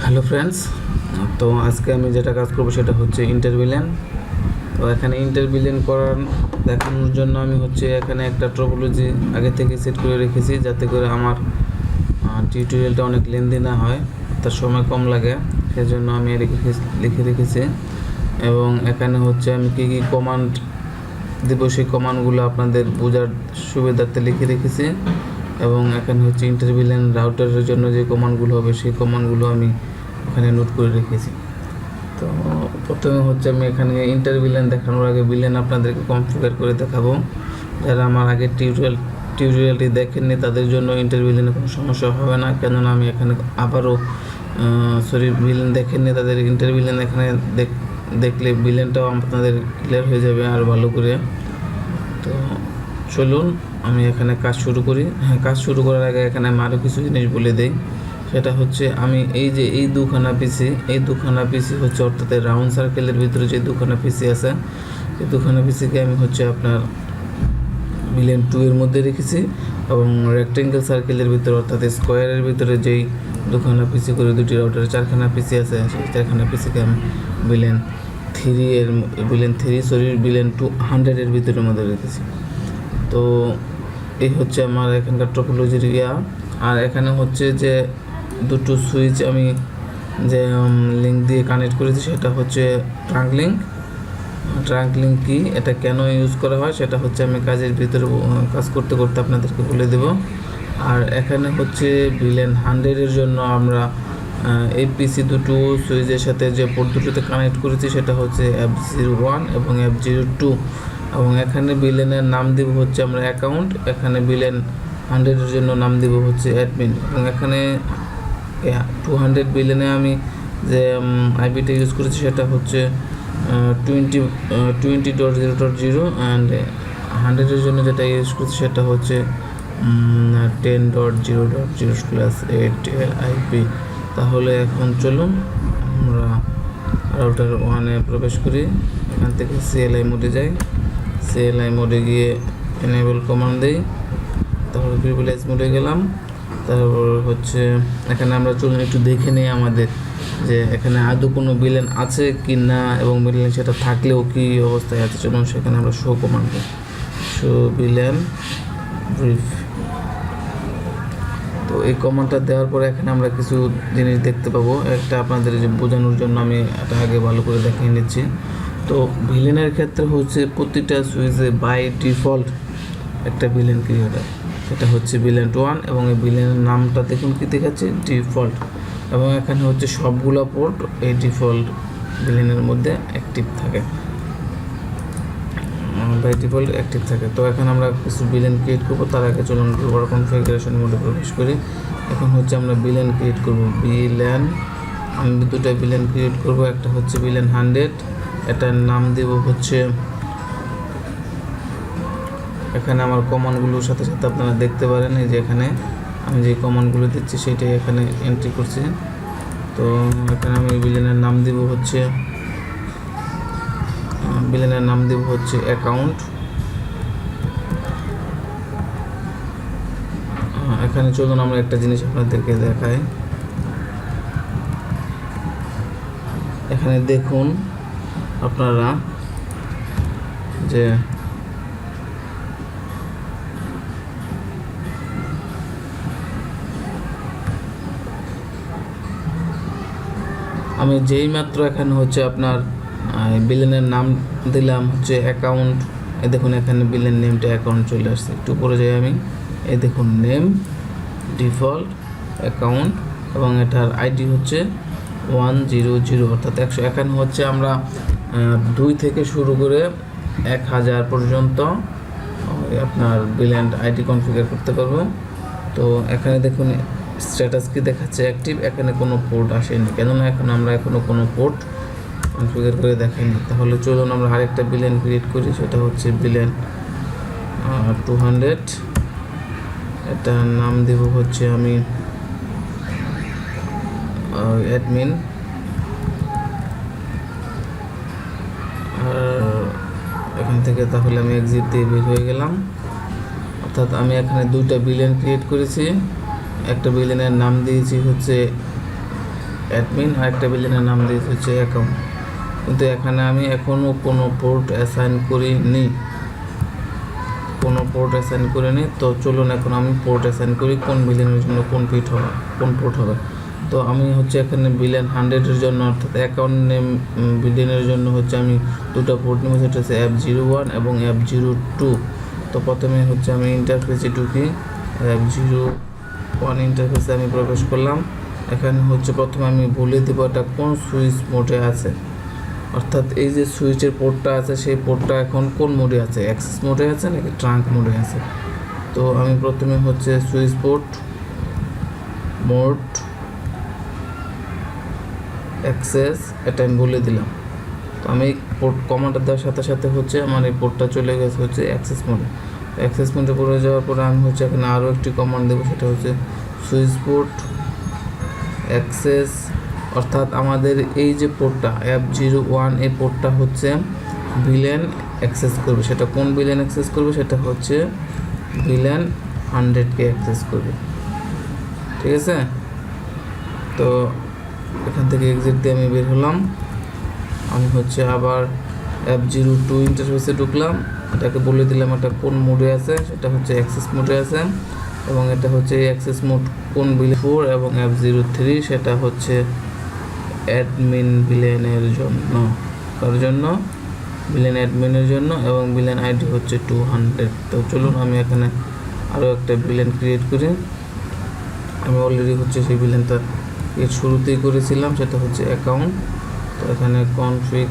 Hello friends, তো আজকে আমি যেটা কাজ করবো সেটা হচ্ছে ইন্টারভিলেন। তো এখানে ইন্টারভিলেন দেখানোর জন্য আমি এখানে একটা ট্রপোলজি আগে থেকে সেট করে রেখেছি, যাতে করে আমার টিউটোরিয়ালটা অনেক লেন্দি না হয়, তার সময় কম লাগে। সেজন্য আমি লিখে রেখেছি। এবং এখানে আমি কী কী কমান্ড দেব সেই কমান্ডগুলো আপনাদের বোঝার সুবিধার্থে লিখে রেখেছি। এবং এখানে ইন্টারভিলেন রাউটারের জন্য যে কমান্ডগুলো হবে সেই কমান্ডগুলো আমি এখানে নোট করে রেখেছি। তো প্রথমে আমি এখানে ইন্টারভিলেন দেখানোর আগে ভিলেন আপনাদেরকে কনফিগার করে দেখাবো। যারা আমার আগের টিউটোরিয়ালটি দেখেননি তাদের জন্য ইন্টারভিলেনে কোনো সমস্যা হবে না, কেননা আমি এখানে আবারও ভিলেন দেখেননি তাদের ইন্টারভিলেন এখানে দেখলে ভিলেনটাও আপনাদের ক্লিয়ার হয়ে যাবে আর ভালো করে। তো চলুন আমি এখানে কাজ শুরু করি। কাজ শুরু করার আগে এখানে আমি আরও কিছু জিনিস বলে দিই। সেটা আমি এই দুখানা পিসি অর্থাৎ রাউন্ড সার্কেলের ভিতরে যে দুখানা পিসি আছে, এই দুখানা পিসিকে আমি আপনার ভিলেন 2 এর মধ্যে রেখেছি। এবং রেক্টেঙ্গেল সার্কেলের ভিতরে অর্থাৎ স্কোয়ারের ভিতরে যেই দুখানা পিসি করে দুটি রাউটারে 4খানা পিসি আছে, সেই 4খানা পিসিকে আমি ভিলেন 200 এর ভিতরের মধ্যে রেখেছি। তো এই আমার এখানকার টপোলজির আর এখানে যে দুটো সুইচ আমি যে লিঙ্ক দিয়ে কানেক্ট করেছি সেটা ট্রাঙ্ক লিঙ্ক কি, এটা কেন ইউজ করা হয় সেটা আমি কাজের ভিতরে কাজ করতে করতে আপনাদেরকে বলে দেব। আর এখানে ভিলেন 100 এর জন্য আমরা এই পিসি দুটো সুইচের সাথে যে পোর্ট দুটোতে কানেক্ট করেছি সেটা F01 এবং F02। এবং এখানে ভিলেনের নাম দিব আমরা অ্যাকাউন্ট। এখানে ভিলেন 100 এর জন্য নাম দিব অ্যাডমিন। এবং এখানে 200 ভিলেনে আমি যে আইপিটা ইউজ করেছি সেটা 20.0.0 অ্যান্ড 100 এর জন্য যেটা ইউজ করেছি সেটা 10.0.0/8 আইপি। তাহলে এখন চলুন আমরা রাউটার 1-এ প্রবেশ করি। এখান থেকে CLI মোডে যাই, CLI মোডে গিয়ে এনেবল কমান্ড দিই, তারপর প্রিভিলেজ মোডে গেলাম। তারপর এখানে আমরা চলুন একটু দেখে নিই আমাদের যে এখানে আদৌ কোনো ভিলেন আছে কি না, এবং ভিলেন সেটা থাকলেও কি অবস্থায় আছে। চলুন সেখানে আমরা শো কমান্ড দিই, শো ভিলেন ব্রিফ। তো এই কমান্ডটা দেওয়ার পরে এখানে আমরা কিছু জিনিস দেখতে পাবো। একটা আপনাদের বোঝানোর জন্য আমি এটা আগে ভালো করে দেখিয়ে নিচ্ছি। তো ভিলেনের ক্ষেত্রে প্রতিটা সুইচে বাই ডিফল্ট একটা ভিলেন ক্রিয়েট হয়, সেটা ভিলেন 1। এবং এই ভিলেনের নামটা দেখুন কি দেখাচ্ছে, ডিফল্ট। এবং এখানে সবগুলো পোর্ট এই ডিফল্ট ভিলেনের মধ্যে অ্যাক্টিভ থাকে, বাই ডিফল্ট অ্যাক্টিভ থাকে। তো এখন আমরা কিছু ভিলেন ক্রিয়েট করবো। তার আগে চলুন গ্লোবাল কনফিগারেশন মোডে প্রবেশ করি। এখন আমরা ভিলেন ক্রিয়েট করব ভিলেন। আমি দুটো ভিলেন ক্রিয়েট করব। একটা ভিলেন 100, এটার নাম দেব এখানে আমার কমান্ডগুলোর সাথে সাথে আপনারা দেখতে পারেন এই যে এখানে আমি যে কমান্ডগুলো দিচ্ছি সেটাই এখানে এন্ট্রি করছি। তো এখানে আমি ভিলেনের নাম দেব অ্যাকাউন্ট। এখানে চলুন আমরা একটা জিনিস আপনাদেরকে দেখাই। এখানে দেখুন আপনারা যে আমি যেই মাত্র এখানে আপনার ভিলেনের নাম দিলাম অ্যাকাউন্ট, এই দেখুন এখানে ভিলেন নেমটা অ্যাকাউন্ট চলে আসছে। একটু পরে যাই আমি, এই দেখুন নেম ডিফল্ট অ্যাকাউন্ট এবং এটার আইডি 100 অর্থাৎ 100। এখানে আমরা 2 থেকে শুরু করে 1000 পর্যন্ত আপনার ভিলেন আইডি কনফিগার করতে পারবো। তো এখানে দেখুন স্ট্যাটাস কি দেখাচ্ছে, অ্যাক্টিভ। এখানে কোনো পোর্ট আসেনি, কেননা আমরা এখনও কোনো পোর্ট কনফিগার করে দেখাইনি। তাহলে চলুন আমরা আরেকটা ভিলেন ক্রিয়েট করি, সেটা ভিলেন 200। এটার নাম দেব আমি অ্যাডমিন। আর এখান থেকে তাহলে আমি এক্সিট দিয়ে বের হয়ে গেলাম। অর্থাৎ আমি এখানে 2টা ভিলেন ক্রিয়েট করেছি। একটা ভিলেনের নাম দিয়েছি অ্যাডমিন, আর একটা ভিলেনের নাম দিয়েছি হচ্ছে অ্যাকাউন্ট। কিন্তু এখানে আমি এখনও কোনো পোর্ট অ্যাসাইন করিনি, তো চলুন এখন আমি পোর্ট অ্যাসাইন করি কোন ভিলেনের জন্য কোন পোর্ট হবে। তো আমি হচ্ছে এখানে ভিলেন 100-এর জন্য অর্থাৎ অ্যাকাউন্ট নেম ভিলেনের জন্য হচ্ছে আমি দুটো পোর্ট নেব, সেটা হচ্ছে F01 এবং F02। তো প্রথমে হচ্ছে আমি ইন্টারফেসে ঢুকি, F01 ইন্টারফেসে আমি প্রবেশ করলাম। এখানে হচ্ছে প্রথমে আমি বলে দেবো এটা কোন সুইচ মোডে আছে, অর্থাৎ এই যে সুইচের পোর্টটা আছে সেই পোর্টটা এখন কোন মোডে আছে, অ্যাক্সেস মোডে আছে নাকি ট্রাঙ্ক মোডে আছে। তো আমি প্রথমে হচ্ছে সুইচ পোর্ট মোড অ্যাক্সেস এটা আমি বলে দিলাম। তো আমি পোর্ট কমান্ডটা দেওয়ার সাথে সাথে হচ্ছে আমার এই পোর্টটা চলে গেছে হচ্ছে অ্যাক্সেস মোডে পড়ে যাওয়ার পরে আমি হচ্ছে এখানে আরও একটি কমান্ড দেবো, সেটা হচ্ছে সুইচ পোর্ট অ্যাক্সেস, অর্থাৎ আমাদের এই যে পোর্টটা F01 এই পোর্টটা হচ্ছে ভিলেন অ্যাক্সেস করবে। সেটা কোন ভিলেন অ্যাক্সেস করবে, সেটা হচ্ছে ভিলেন 100কে অ্যাক্সেস করবে, ঠিক আছে। তো এখান থেকে এক্সিট দিয়ে আমি বের হলাম। আমি হচ্ছে আবার F02 ইন্টারফেসে ঢুকলাম, এটাকে বলে দিলাম এটা কোন মোডে আছে, সেটা হচ্ছে অ্যাক্সেস মোডে আছে, এবং এটা হচ্ছে অ্যাক্সেস মোড কোন ভিলেন 4, এবং F03 সেটা হচ্ছে অ্যাডমিন ভিলেনের জন্য, কার জন্য, ভিলেন অ্যাডমিনের জন্য, এবং ভিলেন আইডি হচ্ছে 200। তো চলুন আমি এখানে আরও একটা ভিলেন ক্রিয়েট করি। আমি অলরেডি হচ্ছে সেই ভিলেনটা এর শুরুতেই করেছিলাম, সেটা হচ্ছে অ্যাকাউন্ট। তো এখানে কনফিগ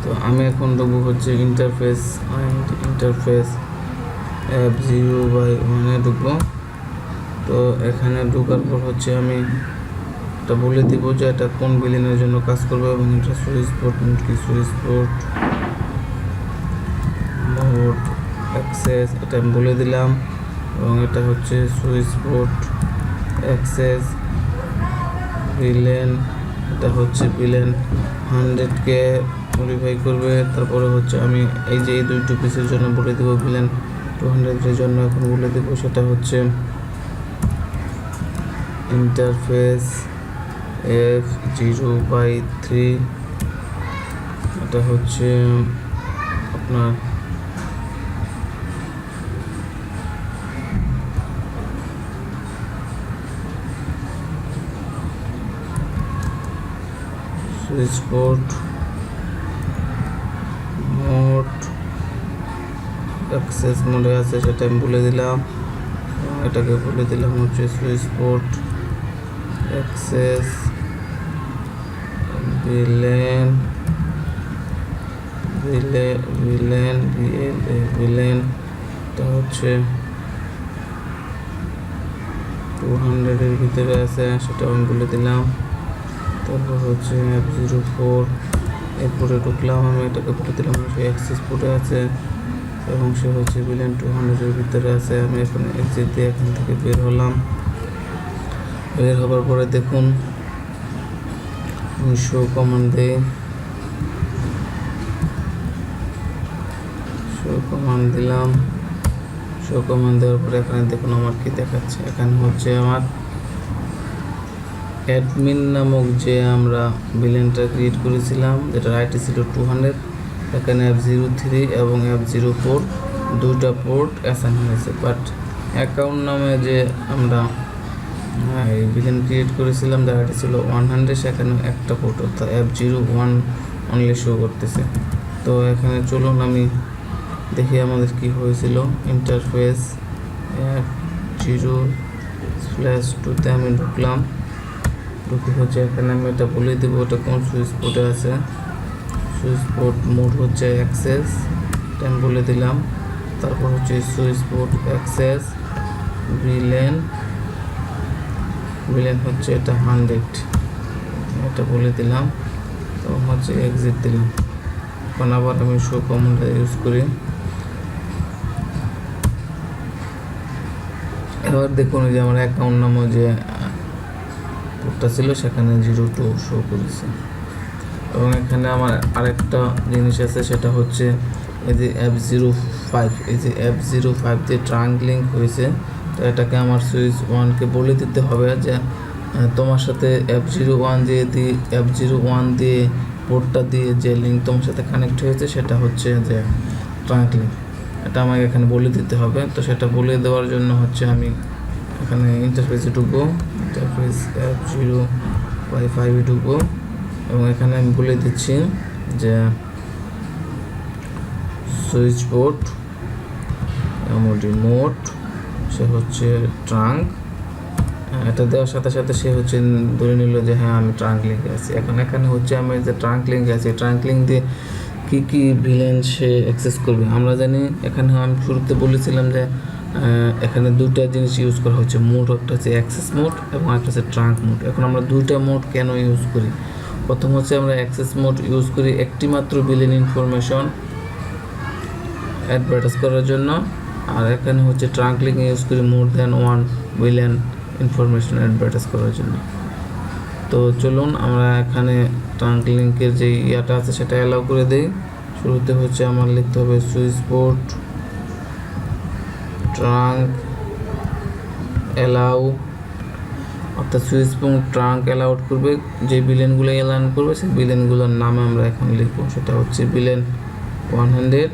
তো আমি এখন দেবো হচ্ছে ইন্টারফেস F0/1 ঢুকবো। তো এখানে ঢোকার পর হচ্ছে আমি এটা বলে দিব যে এটা কোন ভিলেনের জন্য কাজ করবে, এবং এটা সুইচ পোর্ট মোড অ্যাক্সেস এটা আমি বলে দিলাম, এবং এটা হচ্ছে সুইচ পোর্ট অ্যাক্সেস ভিলেন, এটা হচ্ছে ভিলেন 100কে মডিফাই করবে। তারপরে হচ্ছে আমি এই যে এই দুইটো পিসের জন্য বলে দেবো ভিলেন 200-এর জন্য এখন বলে দেবো, সেটা হচ্ছে ইন্টারফেস F0/3, এটা হচ্ছে আপনার সুইচ পোর্ট মোড অ্যাক্সেস মোডে আছে, সেটা আমি বলে দিলাম। এটাকে বলে দিলাম হচ্ছে সুইচ পোর্ট অ্যাক্সেস ভিলেনটা হচ্ছে 200-এর ভিতরে আছে, সেটা আমি বলে দিলাম। তারপর হচ্ছে F04 এরপরে ঢুকলাম, আমি এটাকে বলে দিলাম সে অ্যাক্সেস পোর্টে আছে, এবং সে হচ্ছে ভিলেন 200-এর ভিতরে আছে। আমি এখন এক্সিট দিয়ে এখান থেকে বের হলাম। বের হবার পরে দেখুন আমি শো কমান্ড দিলাম, শো কমান্ড দেওয়ার পরে এখানে দেখুন আমার কি দেখাচ্ছে। এখানে হচ্ছে আমার অ্যাডমিন নামক যে আমরা ভিলেনটা ক্রিয়েট করেছিলাম, যেটার আইডি ছিল 200, এখানে F03 এবং F04 দুইটা পোর্ট অ্যাসাইন হয়েছে, বাট অ্যাকাউন্ট নামে যে আমরা এই ভিলেন ক্রিয়েট করেছিলাম যার আইডি ছিল 100, সেখানে একটা পোর্ট অর্থাৎ F01 অনলি শো করতেছে। তো এখানে চলুন আমি দেখি আমাদের কি হয়েছিল। ইন্টারফেস F0/2-তে আমি ঢুকে হচ্ছে এখানে আমি এটা বলে দেবো এটা কোন সুইচ পোর্টে আছে। সুইচ পোর্ট মোড হচ্ছে অ্যাক্সেস, এটা আমি বলে দিলাম। তারপর হচ্ছে সুইচ পোর্ট অ্যাক্সেস ভিলেন হচ্ছে এটা 100, এটা বলে দিলাম, এবং হচ্ছে এক্সিট দিলাম। এখন আবার আমি শো কমান্ডটা ইউজ করি। এবার দেখুন যে আমার অ্যাকাউন্ট নামও যে পোর্টটা ছিল সেখানে 02 শো করেছে। এবং এখানে আমার আরেকটা জিনিস আছে, সেটা হচ্ছে এই যে F05, এই যে F05 যে ট্রাঙ্ক লিঙ্ক হয়েছে, তো এটাকে আমার সুইচ 1কে বলে দিতে হবে যে তোমার সাথে F01 দিয়ে পোর্টটা দিয়ে যে লিঙ্ক তোমার সাথে কানেক্ট হয়েছে সেটা হচ্ছে যে ট্রাঙ্ক লিঙ্ক, এটা আমাকে এখানে বলে দিতে হবে। তো সেটা বলে দেওয়ার জন্য হচ্ছে আমি এখানে ইন্টারফেসে ঢুকবো, ইন্টারফেস F0Y5 ঢুকবো এবং এখানে আমি বলে দিচ্ছি যে সুইচ পোর্ট রিমোট সে হচ্ছে ট্রাঙ্ক। এটা দেওয়ার সাথে সাথে সে হচ্ছে ধরে নিল যে হ্যাঁ আমি ট্রাঙ্ক লিঙ্কে আছি। এখন এখানে হচ্ছে আমি যে ট্রাঙ্ক লিঙ্কে আছি, ট্রাঙ্ক লিঙ্ক দিয়ে কী ভিলেন সে অ্যাক্সেস করবে আমরা জানি। এখানে আমি শুরুতে বলেছিলাম যে এখানে দুইটা জিনিস ইউজ করা হচ্ছে, মোড একটা হচ্ছে অ্যাক্সেস মোড এবং একটা হচ্ছে ট্রাঙ্ক মোড। এখন আমরা দুইটা মোড কেন ইউজ করি? প্রথম হচ্ছে আমরা অ্যাক্সেস মোড ইউজ করি একটি মাত্র ভিলেন ইনফরমেশন অ্যাডভার্টাইজ করার জন্য, আর এখানে হচ্ছে ট্রাঙ্ক লিঙ্ক ইউজ করি more than one villain information advertise করার জন্য। তো চলুন আমরা এখানে ট্রাঙ্ক লিঙ্কের যে ইয়াটা আছে সেটা অ্যালাউ করে দেই। শুরুতে হচ্ছে আমার লিখতে হবে সুইচ পোর্ট ট্রাঙ্ক অ্যালাউ, অর্থাৎ সুইচ পোর্ট ট্রাঙ্ক অ্যালাউড করবে যে ভিলেনগুলো অ্যালাউ করবে সেই ভিলেনগুলোর নাম আমরা এখন লিখবো, সেটা হচ্ছে ভিলেন 100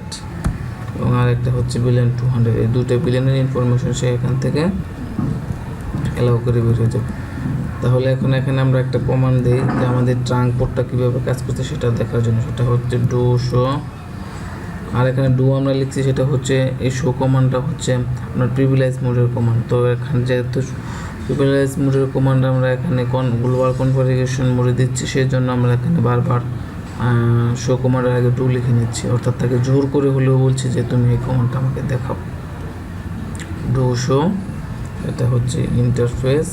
এবং আরেকটা হচ্ছে ভিলেন 200। এই দুটো ভিলেনের ইনফরমেশন সে এখান থেকে অ্যালাউ করে বের হয়ে যাবে। তাহলে এখন এখানে আমরা একটা কমান্ড দিই যে আমাদের ট্রাঙ্ক পোর্টটা কীভাবে কাজ করছে সেটা দেখার জন্য, সেটা হচ্ছে ডো শো। আর এখানে ডো আমরা লিখছি সেটা হচ্ছে এই শো কমান্ডটা হচ্ছে আপনার প্রিভিলেজ মোডের কমান্ড। তো এখানে যেহেতু প্রিভিলেজ মোডের কমান্ড আমরা এখানে গ্লোবাল কনফিগারেশন মোডে দিচ্ছি, সেই জন্য আমরা এখানে বারবার শো কমান্ডের আগে ডো লিখে নিচ্ছি, অর্থাৎ তাকে জোর করে হলেও বলছি যে তুমি এই কমান্ডটা আমাকে দেখাও। ডো শো, এটা হচ্ছে ইন্টারফেস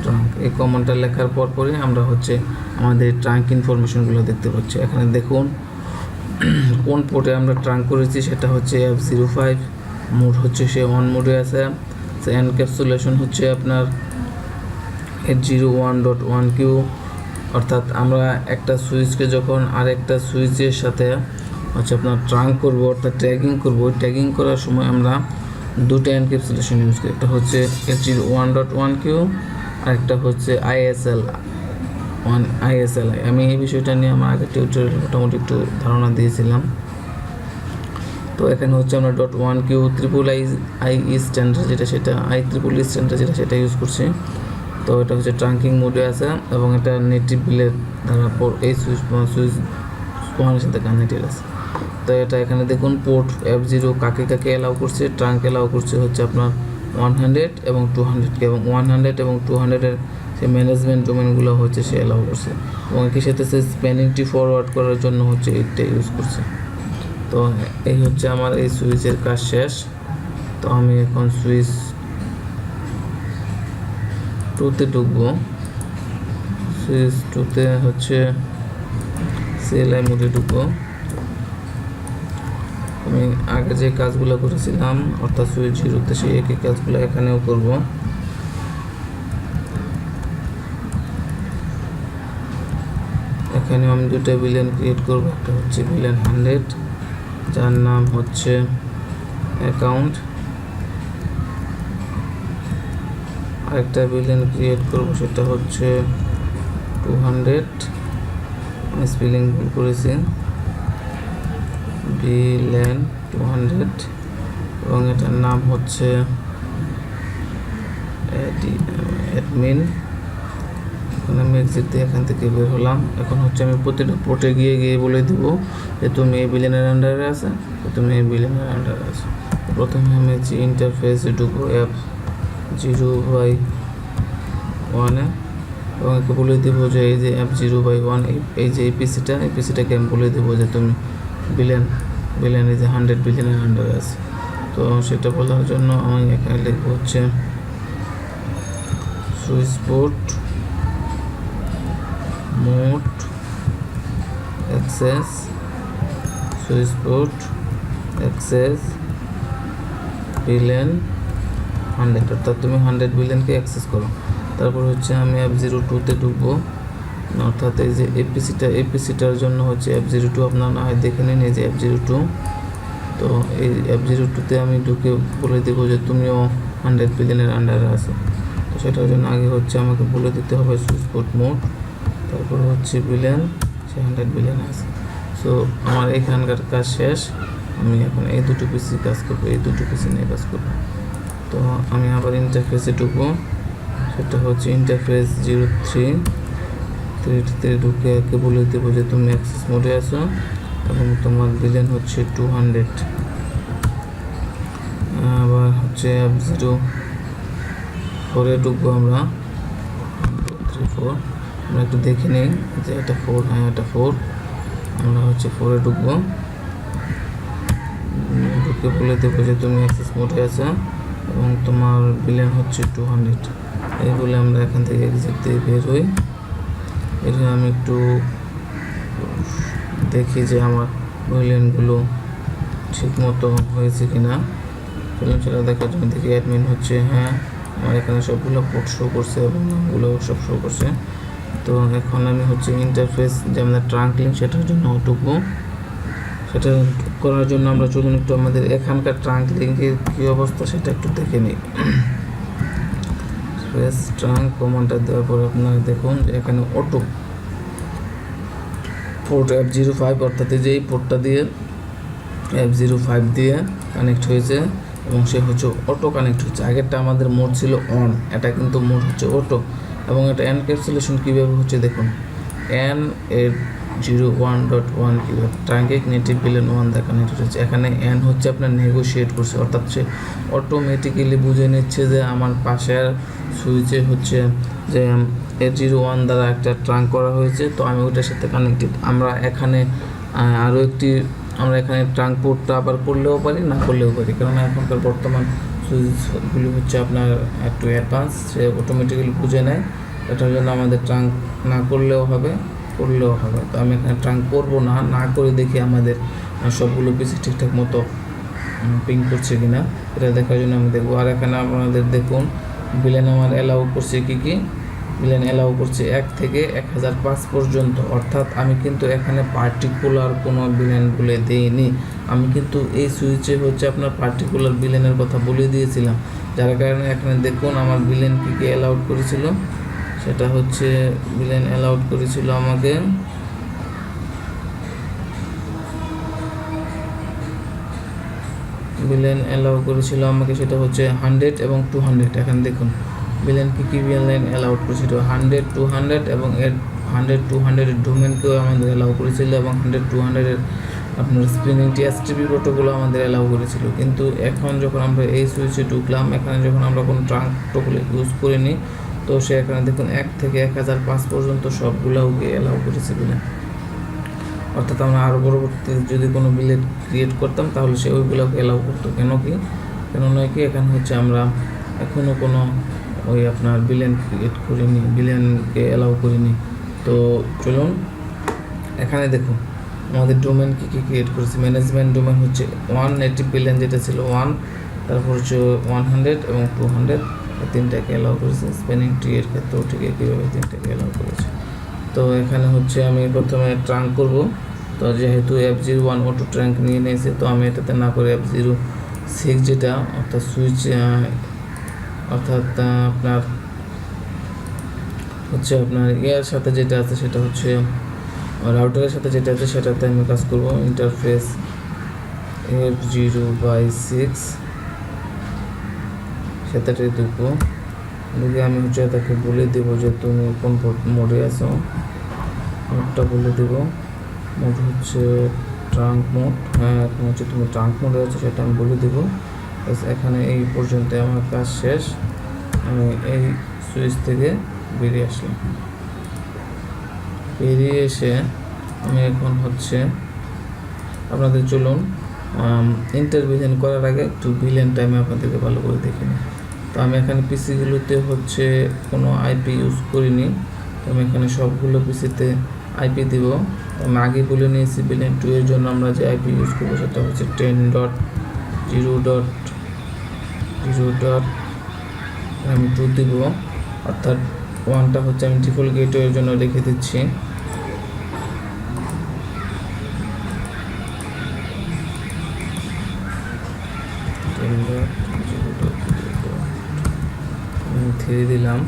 ট্রাঙ্ক। এই কমান্ডটা লেখার পরই আমরা হচ্ছে আমাদের ট্রাঙ্ক ইনফরমেশনগুলো দেখতে পাচ্ছি। এখানে দেখুন কোন পোর্টে আমরা ট্রাঙ্ক করেছি, সেটা হচ্ছে F05, মোড হচ্ছে সে অন মোডে আছে। এনক্যাপসুলেশন হচ্ছে আপনার 801.1Q, অর্থাৎ আমরা একটা সুইচকে যখন আরেকটা সুইচের সাথে হচ্ছে আপনার ট্রাঙ্ক করব অর্থাৎ ট্যাগিং করব, ট্যাগিং করার সময় আমরা দুটো এনক্যাপসুলেশন ইউজ করি, একটা হচ্ছে 801.1Q আর একটা হচ্ছে ISLI। আমি এই বিষয়টা নিয়ে আমার আগের টিউটোরিয়াল মোটামুটি একটু ধারণা দিয়েছিলাম। তো এখানে হচ্ছে আমরা .1Q IEEE স্ট্যান্ডার্ড যেটা সেটা IEEE স্ট্যান্ডার্ড যেটা সেটা ইউজ করছি। তো এটা হচ্ছে ট্রাঙ্কিং মোডে আছে এবং এটা নেটিভ বিলের দ্বারা এই সুইচ ওয়ানের সাথে কানেক্টেড আছে। তো এটা এখানে দেখুন পোর্ট F0 কাকে অ্যালাউ করছে, ট্রাঙ্ক অ্যালাউ করছে হচ্ছে আপনার 100 এবং 200কে, এবং 100 এবং 200-এর যে ম্যানেজমেন্ট ডোমেনগুলো হচ্ছে সে অ্যালাউ করছে, এবং একই সাথে সে স্প্যানিং ট্রি ফরওয়ার্ড করার জন্য হচ্ছে এইটা ইউজ করছে। তো এই হচ্ছে আমার এই সুইচের কাজ শেষ। তো আমি এখন সুইচ 2তে ঢুকবো। সুইচ 2তে হচ্ছে CLI মোডে ঢুকবো। আমি আগে যে কাজগুলো করেছিলাম অর্থাৎ সুইচ 0তে সেই একই কাজগুলো এখানেও করব। এখানে আমি দুটো ভিলেন ক্রিয়েট করব, একটা হচ্ছে ভিলেন 100 যার নাম হচ্ছে অ্যাকাউন্ট, আরেকটা ভিলেন ক্রিয়েট করব সেটা হচ্ছে 200, আমি স্পেলিং ভুল করেছি, ভিলেন 200 এবং এটার নাম হচ্ছে অ্যাডমিন। এখন আমি এক্সিট দিয়ে এখান থেকে বের হলাম। এখন হচ্ছে আমি প্রতিটা পোর্টে গিয়ে বলে দিব যে তুমি এই ভিলেনের আন্ডারে আছে, তুমি এই ভিলেনের আন্ডারে আছো। প্রথমে আমি হচ্ছে ইন্টারফেসে ঢুকবো F0/1 এবং একে বলে দেবো যে এই যে F0/1 এই যে এই পিসিটাকে আমি বলে দেবো যে তুমি ভিলেন এই যে 100 ভিলেনের আন্ডারে আছে। তো সেটা বলার জন্য আমি এখানে লিখবো হচ্ছে switch port mode access, switch port access villain 100, অর্থাৎ তুমি 100 ভিলেনকে অ্যাক্সেস করো। তারপর হচ্ছে আমি F02তে ঢুকবো, অর্থাৎ এই যে এপিসিটার জন্য হচ্ছে F02 আপনারা না হয় দেখে নিন, এই যে F02। তো এই F02তে আমি ঢুকে বলে দেবো যে তুমিও 100 বিলিয়নের আন্ডারে আছো। তো সেটার জন্য আগে হচ্ছে আমাকে বলে দিতে হবে সুইচ পোর্ট মোড, তারপর হচ্ছে বিলিয়ন, সে 100 বিলিয়নে আছে। সো আমার এখানকার কাজ শেষ। আমি এখন এই দুটো পিসি কাজ করবো, এই দুটো পিসি নিয়ে কাজ করবো। তো আমি আবার ইন্টারফেসে ঢুকবো, সেটা হচ্ছে ইন্টারফেস 03তে ঢুকে একে বলে দেবো যে তুমি অ্যাক্সেস মোডে আছো এবং তোমার বিলিয়ন হচ্ছে 200। আবার হচ্ছে F04-এ ঢুকবো আমরা, 34। আমরা একটু দেখে নিই যে এটা 4, হ্যাঁ এটা 4। আমরা হচ্ছে 4-এ ঢুকবো, ঢুকে বলে দেবো যে তুমি অ্যাক্সেস মোডে আছো এবং তোমার বিলিয়ন হচ্ছে 200। এই বলে আমরা এখান থেকে এক্সিট দিয়ে বের হই। এর আমি একটু দেখি যে আমার বিলিয়নগুলো ঠিক মতো হয়েছে কিনা। সেটা দেখার জন্য দেখি অ্যাডমিন হচ্ছে, হ্যাঁ আমার এখানে সবগুলো পোর্ট শো করছে এবং নামগুলো সব শো করছে। তো এখন আমি হচ্ছে ইন্টারফেস যে আমাদের ট্রাঙ্ক লিঙ্ক সেটার জন্য ঢুকবো। সেটা করার জন্য আমরা চলুন একটু আমাদের এখানকার ট্রাঙ্ক লিঙ্কের কী অবস্থা সেটা একটু দেখে নিই। ফ্রেশ ট্রাঙ্ক কমান্ডটা দেওয়ার পর আপনারা দেখুন যে এখানে অটো পোর্ট F05, অর্থাৎ যে এই পোর্টটা দিয়ে F05 দিয়ে কানেক্ট হয়েছে এবং সে হচ্ছে অটো কানেক্ট হচ্ছে। আগেরটা আমাদের মোড ছিল অন, এটা কিন্তু মোড হচ্ছে অটো। এবং এটা এনক্যাপসুলেশন কীভাবে হচ্ছে দেখুন, N801.1 কীভাবে ট্রাঙ্কে নেটিভ বিলিয়ন 1 দিয়ে কানেক্ট হচ্ছে। এখানে N হচ্ছে আপনার নেগোশিয়েট করছে, অর্থাৎ সে অটোমেটিক্যালি বুঝে নিচ্ছে যে আমার পাশের সুইচে হচ্ছে যে 801 দ্বারা একটা ট্রাঙ্ক করা হয়েছে, তো আমি ওইটার সাথে কানেক্টেড। আমরা এখানে আমরা এখানে ট্রাঙ্ক পোর্টটা আবার করলেও পারি, না করলেও পারি, কারণ এখনকার বর্তমান সুইচগুলি হচ্ছে আপনার একটু অ্যাডভান্স, সে অটোমেটিক্যালি বুঝে নেয়। এটার জন্য আমাদের ট্রাঙ্ক না করলেও হবে, করলেও হবে। তো আমি এখানে ট্রাঙ্ক করবো না, না করে দেখি আমাদের সবগুলো পিসি ঠিকঠাক মতো পিং করছে কিনা, এটা দেখার জন্য আমি দেখবো। আর এখানে আপনাদের দেখুন বিলিয়ন আমার অ্যালাউ করছে কী বিলিয়ন অ্যালাউ করছে 1 থেকে 1005 পর্যন্ত। অর্থাৎ আমি কিন্তু এখানে পার্টিকুলার কোনো বিলিয়ন বলে দিইনি, আমি কিন্তু এই সুইচে হচ্ছে আপনার পার্টিকুলার বিলিয়নের কথা বলে দিয়েছিলাম, যার কারণে এখানে দেখুন আমার বিলিয়ন কী অ্যালাউড করেছিল। সেটা হচ্ছে বিলিয়ন অ্যালাউড করেছিল আমাকে সেটা হচ্ছে 100 এবং 200। এখানে দেখুন বিলিয়ন কী বিলিয়ন অ্যালাউড করেছিল, 100, 200 এবং 100-200 ডোমেনকেও আমাদের অ্যালাউ করেছিল এবং 100-200 আপনার স্পিনিং টিএসটিপি প্রোটোকলও আমাদের অ্যালাউ করেছিল। কিন্তু এখন যখন আমরা এই সুইচে ঢুকলাম, এখানে যখন আমরা কোনো ট্রাঙ্ক প্রোটোকল ইউজ করিনি, তো সে এখানে দেখুন 1 থেকে 1005 পর্যন্ত সবগুলোকে অ্যালাউ করেছে বিলিয়ন। অর্থাৎ আমরা আরও পরবর্তীতে যদি কোনো বিলিয়ন ক্রিয়েট করতাম তাহলে সে ওইগুলোকে অ্যালাউ করতো। কেন নয় কি এখানে হচ্ছে আমরা এখনও কোনো ওই আপনার বিলিয়ন ক্রিয়েট করিনি, বিলিয়নকে অ্যালাউ করিনি। তো চলুন এখানে দেখুন আমাদের ডোমেন কী ক্রিয়েট করেছে। ম্যানেজমেন্ট ডোমেন হচ্ছে 1 নেটিভ বিলিয়ন যেটা ছিল 1, তারপর হচ্ছে 100 এবং 200, তিনটাকে অ্যালাউ করেছে। স্পেনিং ট্রি এর ক্ষেত্রেও ঠিক একইভাবে তিনটাকে অ্যালাউ করেছে। তো এখানে হচ্ছে আমি প্রথমে ট্রাঙ্ক করব। তো যেহেতু F01 অটো ট্রাঙ্ক নিয়ে নিয়েছে, তো আমি এটাতে না করে F06 যেটা অর্থাৎ সুইচ অর্থাৎ আপনার হচ্ছে আপনার ইয়ার সাথে যেটা আছে সেটা হচ্ছে রাউটারের সাথে যেটা আছে সেটাতে আমি কাজ করব। ইন্টারফেস F0/6 সেটাতে দেখবো, দেখে আমি হচ্ছে তাকে বলে দেবো যে তুমি কোন মোডে আছো, মোডটা বলে দেবো। মোড হচ্ছে ট্রাঙ্ক মোড, হ্যাঁ এখন হচ্ছে তুমি ট্রাঙ্ক মোডে আছো সেটা আমি বলে দেবো। এখানে এই পর্যন্ত আমার কাজ শেষ। আমি এই সুইচ থেকে বেরিয়ে আসলাম, বেরিয়ে এসে আমি এখন হচ্ছে আপনাদের চলুন ইন্টারভিশন করার আগে একটু বিলিয়ন টাইমে আপনাদেরকে ভালো করে দেখে নিই। তো আমি এখানে পিসিগুলোতে হচ্ছে কোনো আইপি ইউজ করিনি, তো আমি এখানে সবগুলো পিসিতে আইপি দিব। আমি আগে বলে নিয়েছি বিলিয়ন 2 এর জন্য আমরা যে আইপি ইউজ করবো সেটা হচ্ছে 10.0.0.2 দিব, অর্থাৎ 1টা হচ্ছে আমি ডিফল্ট গেটওয়ের জন্য রেখে দিচ্ছি। থ্রি দিলাম।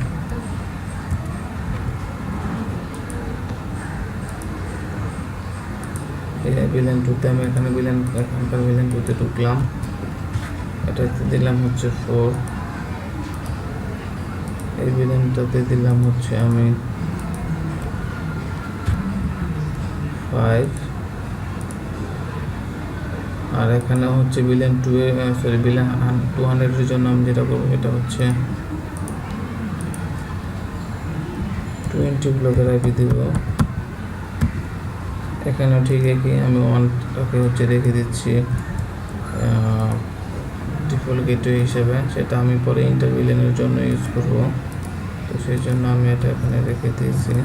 ভিলেন 2তে আমি এখানে এখানকার ভিলেন 2তে ঢুকলাম, এটাতে দিলাম হচ্ছে 4, এই ভিলেনটাতে দিলাম হচ্ছে আমি 5, আর এখানে হচ্ছে ভিলেন 200 এর জন্য আমি যেটা করবো এটা হচ্ছে 20 ব্লকের আইপি দিব। এখানেও ঠিক একই, আমি 1টাকে হচ্ছে রেখে দিচ্ছি ডিফল্ট গেটওয়ে হিসেবে, সেটা আমি পরে ইন্টারভিলেনের জন্য ইউজ করব, তো সেই জন্য আমি এটা এখানে রেখে দিয়েছি।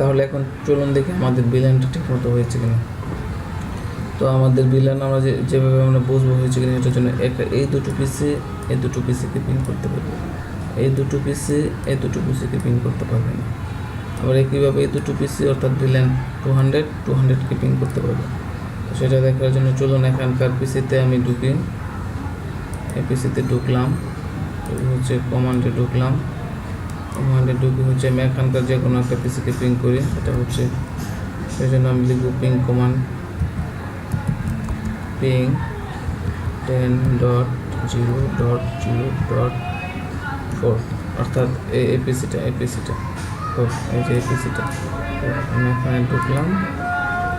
তাহলে এখন চলুন দেখি আমাদের ভিলেনটা ঠিক মতো হয়েছে কিনা। তো আমাদের ভিলেন আমরা যেভাবে আমরা বুঝবো হয়েছে কিনা, এটার জন্য এই দুটো পিসিকে পিন করতে পারবো, এই দুটো পিসিকে পিন করতে পারবে না। আবার একইভাবে এই দুটো পিসি অর্থাৎ ভিলেন 200কে পিন করতে পারবো। তো সেটা দেখার জন্য চলুন এখানকার পিসিতে আমি ঢুকি, এই পিসিতে ঢুকলাম, হচ্ছে কমান্ডে ঢুকলাম, কমান্ডে ঢুকে হচ্ছে আমি এখানকার যে কোনো একটা পিসিকে পিং করি, এটা হচ্ছে সেই জন্য আমি লিখব পিং কমান্ড, পিং 10.0.0.4, অর্থাৎ এই পিসিটা তো এই যে পিসিটা, আমি এখানে ঢুকলাম,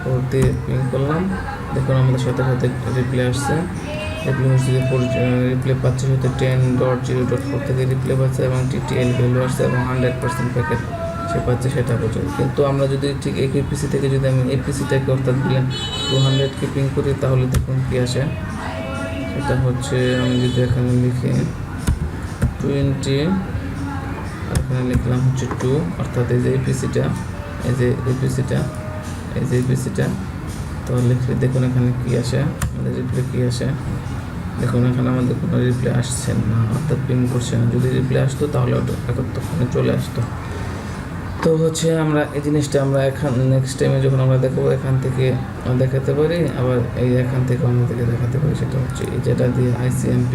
4 দিয়ে পিং করলাম, দেখুন আমাদের সাথে সাথে রিপ্লে আসছে, রিপ্লে পাচ্ছে হচ্ছে 10.0.4 থেকে রিপ্লে পাচ্ছে এবং TTL ভ্যালু আসছে এবং 100% প্যাকেট সে পাচ্ছে সেটা বোঝায়। কিন্তু আমরা যদি ঠিক একই পিসি থেকে যদি আমি এই পিসিটাকে অর্থাৎ ভিলেন 200কে পিং করি তাহলে দেখুন কি আসে, সেটা হচ্ছে আমি যদি এখানে লিখি 20 আর এখানে লিখলাম হচ্ছে 2, অর্থাৎ এই যে এই পিসিটা তো লিখলে দেখুন এখানে কি আসে, আমাদের রিপ্লে কি আসে, দেখুন এখানে আমাদের কোনো রিপ্লে আসছে না, অর্থাৎ পিং করছে না। যদি রিপ্লে আসতো তাহলে এতক্ষণে চলে আসতো। তো হচ্ছে আমরা এই জিনিসটা আমরা নেক্সট টাইমে যখন আমরা দেখাবো এখান থেকে দেখাতে পারি, আবার এই এখান থেকে আমাদেরকে দেখাতে পারি, সেটা হচ্ছে এই যেটা দিয়ে ICMP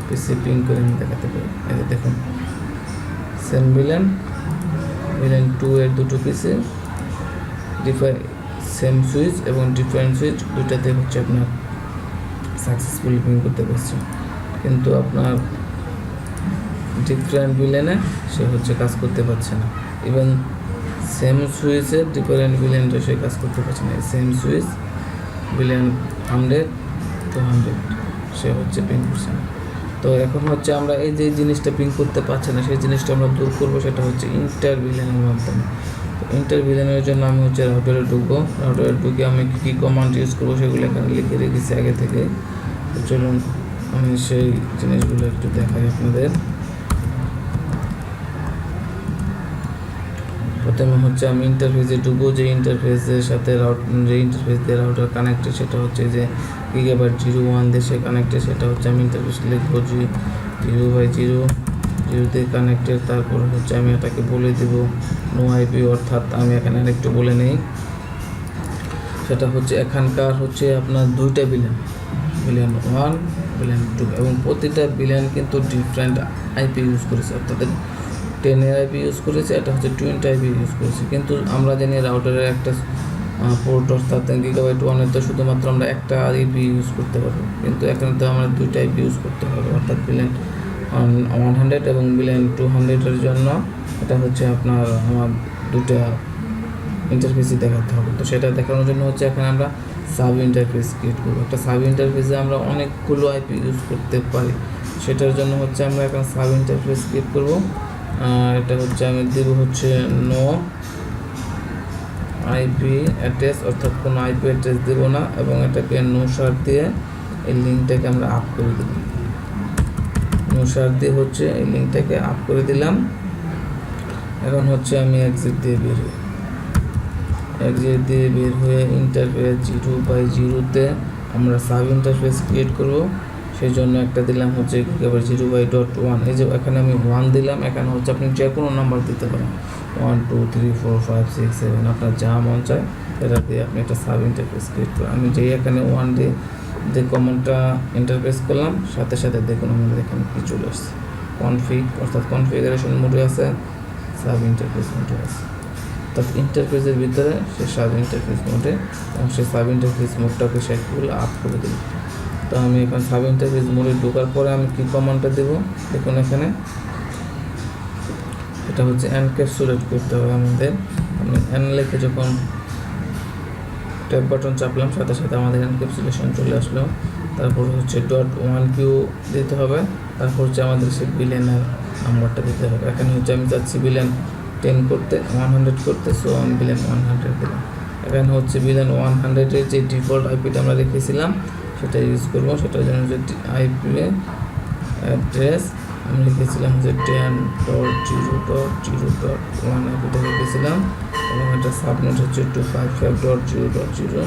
পিসি পিং করে আমি দেখাতে পারি। এই যে দেখুন সেম ভিলেন 2 এর দুটো পিসি সেম সুইচ এবং ডিফারেন্ট সুইচ দুইটাতে হচ্ছে আপনার সাকসেসফুলি পিং করতে পারছে, কিন্তু আপনার ডিফারেন্ট ভিলেনে সে হচ্ছে কাজ করতে পারছে না। ইভেন সেম সুইচের ডিফারেন্ট ভিলেনটা সে কাজ করতে পারছে না, সেম সুইচ ভিলেন 100-200 সে হচ্ছে পিং করছে না। তো এখন হচ্ছে আমরা এই যে জিনিসটা পিং করতে পারছে না সেই জিনিসটা আমরা দূর করবো, সেটা হচ্ছে ইন্টার ভিলেনের মাধ্যমে। তো ইন্টার ভিলেনের জন্য আমি হচ্ছে রাউটারে ঢুকে আমি কী কমান্ড ইউজ করবো সেগুলো এখানে লিখে রেখেছি আগে থেকে। তো চলুন আমি সেই জিনিসগুলো একটু দেখাই আপনাদের। প্রথমে হচ্ছে আমি ইন্টারফেসে ঢুকবো, যে ইন্টারফেসের সাথে যে ইন্টারফেস দিয়ে রাউটার কানেক্টেড সেটা হচ্ছে যে গিগাবাইট 01 দিয়ে সে কানেক্টেড, সেটা হচ্ছে আমি ইন্টারফেস লিখবো 0/0 দিয়ে কানেক্টেড। তারপর হচ্ছে আমি এটাকে বলে দেব নো আইপি, অর্থাৎ আমি এখানে আরেকটু বলে নেই, সেটা হচ্ছে এখানকার হচ্ছে আপনার দুইটা ভিলেন 1 ভিলেন 2 এবং প্রতিটা ভিলেন কিন্তু ডিফারেন্ট আইপি ইউজ করেছে, অর্থাৎ 10 আইপি ইউজ করেছে, এটা হচ্ছে 20 আইপি ইউজ করেছে। কিন্তু আমরা জানি রাউটারের একটা পোর্ট অর্থাৎ গিগাবাইট 1 তো শুধুমাত্র আমরা একটা আইপি ইউজ করতে পারবো, কিন্তু এখানে তো আমরা দুইটা আইপি ইউজ করতে পারবো, অর্থাৎ ভিলেন 100 এবং ভিলেন 200-এর জন্য এটা হচ্ছে আপনার আমার দুটা ইন্টারফেসই দেখাতে হবে। তো সেটা দেখানোর জন্য হচ্ছে এখানে আমরা সাব ইন্টারফেস ক্রিয়েট করবো। একটা সাব ইন্টারফেসে আমরা অনেকগুলো আইপি ইউজ করতে পারি, সেটার জন্য হচ্ছে আমরা এখন সাব ইন্টারফেস ক্রিয়েট করব। এটা হচ্ছে আমি দেব হচ্ছে নো আইপি অ্যাড্রেস, অর্থাৎ কোনো আইপি অ্যাড্রেস দেবো না, এবং এটাকে নো শার দিয়ে এই লিঙ্কটাকে আমরা আপ করে দেব। নো শার দিয়ে হচ্ছে এই লিঙ্কটাকে আপ করে দিলাম। এখন হচ্ছে আমি এক্সিট দিয়ে বের হয়ে ইন্টারফেস 0/0-তে আমরা সাব ইন্টারফেস ক্রিয়েট করব। সেই জন্য একটা দিলাম হচ্ছে একেবারে 0/1। এই যে এখানে আমি 1 দিলাম, এখানে হচ্ছে আপনি যে কোনো নাম্বার দিতে পারেন, 1 2 3 4 5 6 7, আপনার যা মন চায় সেটা দিয়ে আপনি একটা সাব ইন্টারফেস ক্রিয়েট করেন। আমি যেই এখানে 1 দিয়ে যে কমান্ডটা ইন্টারফেস করলাম, সাথে সাথে দেখুন আমাদের এখানে কি চলে আসছে, কনফিগ, অর্থাৎ কনফিগারেশন মোডে আছে, সাব ইন্টারফেস মোডে আছে। অর্থাৎ ইন্টারফেসের ভিতরে সে সাব ইন্টারফেস মোডে, এবং সেই সাব ইন্টারফেস মোডটাকে সেগুলো আপ করে দেব। তো আমি এখন সাব ইন্টারফেস মোডে ঢোকার পরে আমি কি কমান্ডটা দেবো, দেখুন এখানে এটা হচ্ছে এনক্যাপসুলেট করতে হবে আমাদের। আমি এন লিখে যখন ট্যাব বাটন চাপলাম, সাথে সাথে আমাদের এনক্যাপসুলেশন চলে আসলো। তারপর হচ্ছে .1q দিতে হবে, তারপর হচ্ছে আমাদের সেই বিলিয়নের নাম্বারটা দিতে হবে। এখানে হচ্ছে আমি চাচ্ছি বিলিয়ন 10 করতে, 100 করতে, সো আমি বিলিয়ন 100 দিলাম। এখানে হচ্ছে বিলিয়ন 100-এর যে ডিফল্ট আইপিটা আমরা রেখেছিলাম সেটা ইউজ করবো। সেটার জন্য যে আইপি অ্যাড্রেস আমি লিখেছিলাম যে 10.0.0.1 আইপিটা লিখেছিলাম, এবং এটা সাবনেট হচ্ছে 255.0.0।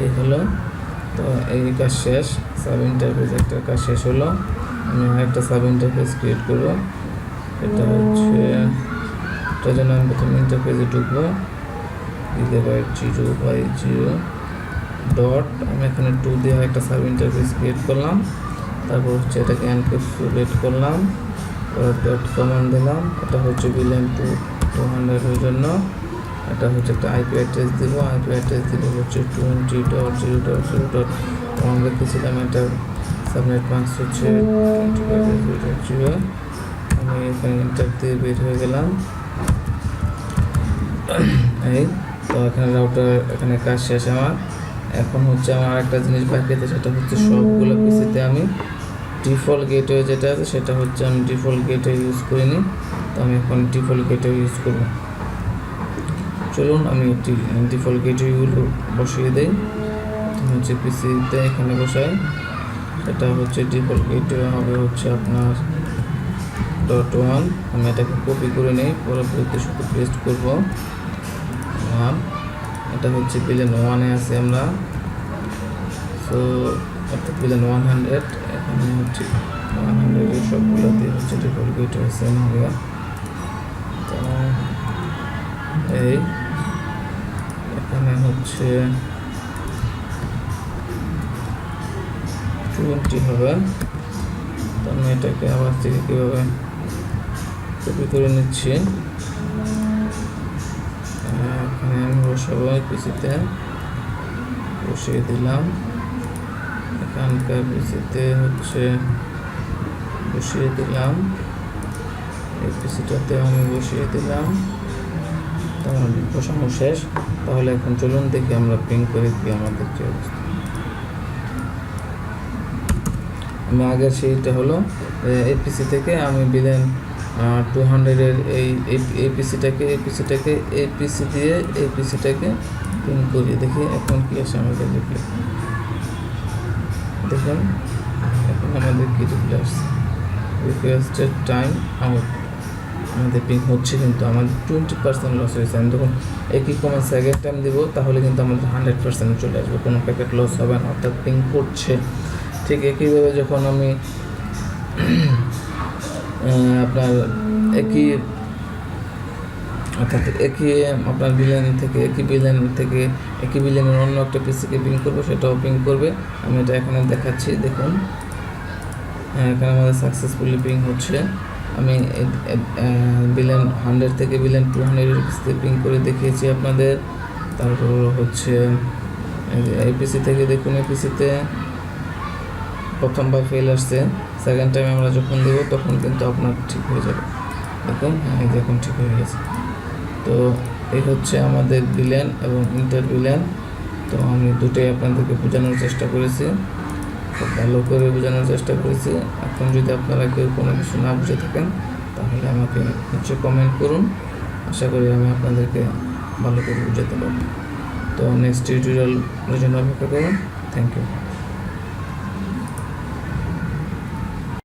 এই হলো। তো এই কাজ শেষ, সাব ইন্টারফেস একটা কাজ শেষ হলো। আমি আরেকটা সাব ইন্টারফেস ক্রিয়েট করবো। এটা হচ্ছে এটার জন্য আমি প্রথমে ইন্টারফেসে ঢুকবো, 0/0 ডট, আমি এখানে 2 দিয়ে একটা সাব ইন্টারফেস ক্রিয়েট করলাম। তারপর হচ্ছে এটাকে এনক্যাপসুলেট করলাম, ডট কমান্ড দিলাম। এটা হচ্ছে বিলিয়ন 200-এর জন্য। এটা হচ্ছে একটা আইপি অ্যাড্রেস দিব, আইপি অ্যাড্রেস দিব হচ্ছে 20.0.0.1 রেখেছিলাম। এটা সাবনেট মাস্ক হচ্ছে 20.0.0। আমি এখানে ইন্টার দিয়ে বের হয়ে গেলাম। এই তো এখানে রাউটার, এখানে কাজ শেষ আমার। এখন হচ্ছে আমার আরেকটা জিনিস বাকি আছে, সেটা হচ্ছে সবগুলো পিসিতে আমি ডিফল্ট গেটওয়ে যেটা আছে সেটা হচ্ছে আমি ডিফল্ট গেটওয়ে ইউজ করিনি, তো আমি এখন ডিফল্ট গেটওয়ে ইউজ করব। চলুন আমি ডিফল্ট গেটওয়েগুলো বসিয়ে দিই। প্রথমে হচ্ছে পিসিতে এখানে বসাই, সেটা হচ্ছে ডিফল্ট গেটওয়ে হবে হচ্ছে আপনার .1। আমি এটাকে কপি করে নিই, পরবর্তীতে শুধু পেস্ট করব 1। এটা হচ্ছে বিলিয়ন 1-এ আছে আমরা, সো অর্থাৎ বিলিয়ন 100। এখানে হচ্ছে 100-এর সবগুলোতে হচ্ছে ডিফল্ট গেটওয়ে সেম হবে। তো এই এখানে হচ্ছে 20 হবে। তো আমি এটাকে আবার থেকে কীভাবে কপি করে নিচ্ছি, এখানে আমি বসাবো পিসিতে, বসিয়ে দিলাম। এখানকার পিসিতে হচ্ছে বসিয়ে দিলাম, এই পিসিটাতে আমি বসিয়ে দিলাম। তাহলে বসানো শেষ। তাহলে এখন চলুন দেখি আমরা পিং করে কি আমাদের কি অবস্থা। আমি আগের সেইটা হলো এই পিসি থেকে আমি বিলিয়ন 200-এর এই পিসিটাকে এই পিসি দিয়ে এই পিসিটাকে পিং করি, দেখি এখন কি আসে আমাদের রিপ্লে। দেখুন এখন আমাদের কি রিপ্লে আসছে, রিকোয়েস্টেড টাইম আউট। আমাদের পিং হচ্ছে, কিন্তু আমাদের 20% লস হয়েছে। আমি যখন একই সেকেন্ড টাইম দিব তাহলে কিন্তু আমাদের 100% চলে আসবে, কোনো প্যাকেট লস হবে না, অর্থাৎ পিং করছে। ঠিক একইভাবে যখন আমি আপনার আপনার একই বিলিয়নের অন্য একটা পিসিকে পিং করবো, সেটাও পিং করবে। আমি এটা এখানে দেখাচ্ছি, দেখুন এখানে আমাদের সাকসেসফুলি পিং হচ্ছে। আমি বিলিয়ন 100 থেকে বিলিয়ন 200-এর পিসিতে পিং করে দেখিয়েছি আপনাদের। তারপর হচ্ছে এই পিসি থেকে দেখুন, এই পিসিতে প্রথমবার ফেল আসছে, সেকেন্ড টাইম আমরা যখন দেবো তখন কিন্তু আপনার ঠিক হয়ে যাবে। দেখুন এই দেখুন ঠিক হয়ে গেছে। তো এই হচ্ছে আমাদের বিলিয়ন এবং ইন্টার বিলিয়ন তো আমি দুটোই আপনাদেরকে বোঝানোর চেষ্টা করেছি, খুব ভালো করে বোঝানোর চেষ্টা করেছি। এখন যদি আপনারা কেউ কোনো কিছু না বুঝে থাকেন তাহলে আমাকে নিচে কমেন্ট করুন, আশা করি আমি আপনাদেরকে ভালো করে বুঝাতে পারবো। তো নেক্সট টিউটোরিয়ালের জন্য অপেক্ষা করুন। Thank you.